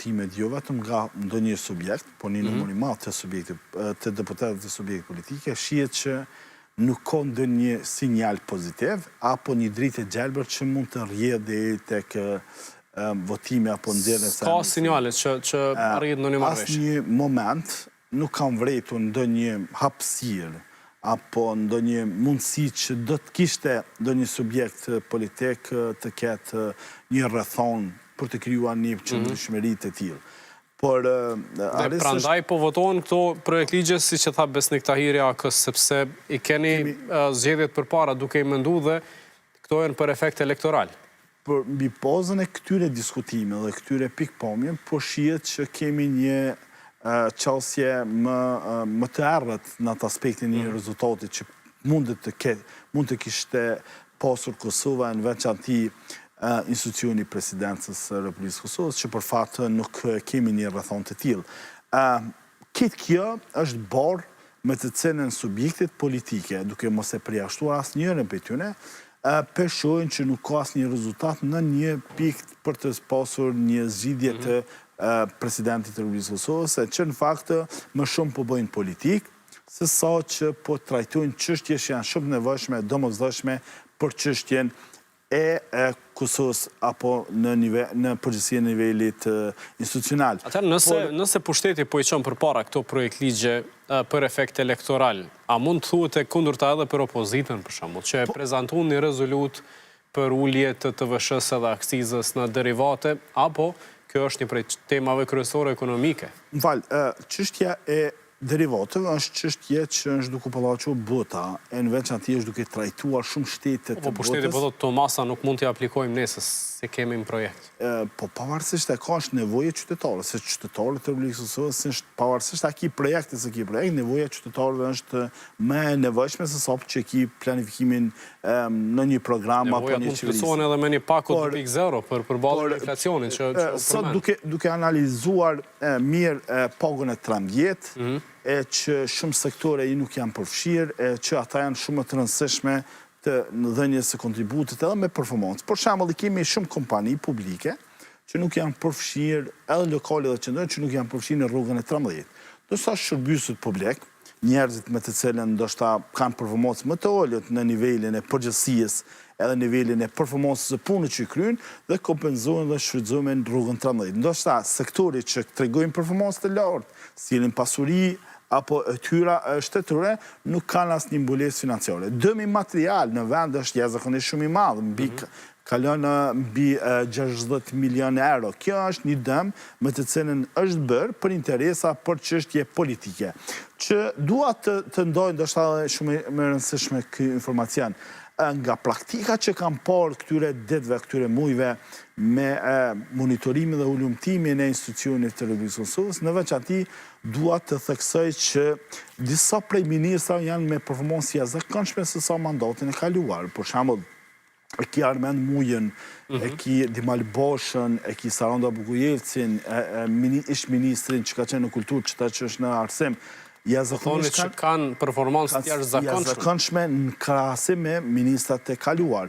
votimet jo vetëm nga ndonjë subjekt, por një numër i madh të deputetëve të subjekte politike, shihet që nuk ka ndonjë sinjal pozitiv apo një dritë e gjelbër që mund të rrjedhë deri tek votimi apo nxjerrja e ka sinjale që arrit ndonjë marrëveshje. Asnjë moment nuk kam vretur ndonjë hapësirë apo ndonjë mundësi që do të kishte ndonjë subjekt politik të ketë një rrethon për të krijuar një qëndrueshmëri të tillë. Por dhe prandaj po votohen këto projekt ligje, siç e tha Besnik Tahiri Akës, sepse i keni zgjedhjet përpara duke i menduar dhe këto janë për efekt elektoral. Për mbi pozën e këtyre diskutimeve dhe këtyre pikpamjeve, po shihet që kemi një qasje më të errët në atë aspektin e një rezultati që mund të kishte pasur Kosova në veçanti institucioni presidencës së Republikës Kosovës, që për fat nuk kemi një rrethon të tillë. Këtë kjo është barë me të cilën subjektet politike, duke mos e përjashtuar asnjërin prej tyre, peshojnë që nuk ka asnjë rezultat në një pikë për të pasur një zgjidhje të presidentit të Republikës Kosovës, që në fakt më shumë po bëjnë politik, se sa që po trajtojnë çështje që janë shumë nevojshme, domosdoshme për çështjen e Kosovës apo në përgjithësi në nivelit institucional. Atëherë, nëse pushteti po i çon përpara këto projekt ligje për efekt elektoral, a mund të thuhet e kundërta edhe për opozitën, për shembull, që e prezantuan një rezolut për ulje të TVSH-s dhe akcizës në derivate, apo kjo është një prej temave kryesore ekonomike? Çështja e derivatëve është çështje që është duke pëllaqur bota, e në veçanti është duke trajtuar shumë shtete të botës. Po pushteti po thotë Tomasa nuk mund t'i aplikojmë nesër, se kemi në projekt. Po pavarësisht e ka është nevoje qytetarë, se qytetarët të Republikës Kosovës është pavarësisht a ki projekte se ki projekt, nevoja qytetarëve është më e nevojshme se sa që ki planifikimin në një program apo një qeverisje. Nevojat mund të plotësohen edhe me një pakot 2.0 për përballje inflacionit që sot duke analizuar mirë pagën e 13, e që shumë sektore i nuk janë përfshirë, e që ata janë shumë të rëndësishme në dhënjes së kontributit edhe me performancë. Për shembull, kemi shumë kompani publike që nuk janë përfshirë, edhe lokale dhe qendrore që nuk janë përfshirë në rrugën e 13. Ndërsa shërbyset publik, njerëzit me të cilën ndoshta kanë performancë më të ulët në nivelin e përgjithësisë, edhe nivelin e performancës së punës që kryejnë dhe kompenzohen dhe shfrytëzohen në rrugën 13. Ndoshta sektori që tregojnë performancë të lartë, silin pasuri apo tyra shtetërore, nuk kanë asnjë mbulesë financiare. Dëmi material në vend është jashtëzakonisht shumë i madh, kalon mbi 60 milionë euro. Kjo është një dëm me të cilën është bërë për interesa për çështje politike. Që dua të ndoj ndoshta shumë më rëndësishme ky informacion. Nga praktika që kam parë këtyre ditëve, këtyre muajve me monitorimin dhe ulëmtimin e institucionit të Republikës Kosovës, në veçanti dua të theksoj që disa prej ministrave janë me performancë jashtëzakonshme se sa mandatin e kaluar. Për shembull, e ki Armend Mujën, e ki Dimal Boshën, e ki Saranda Bukujevcin, ish ministrin që ka qenë në kulturë, që është në arsim, Thoni që kanë performancë të jashtëzakonshme në krahasim me ministrat e kaluar.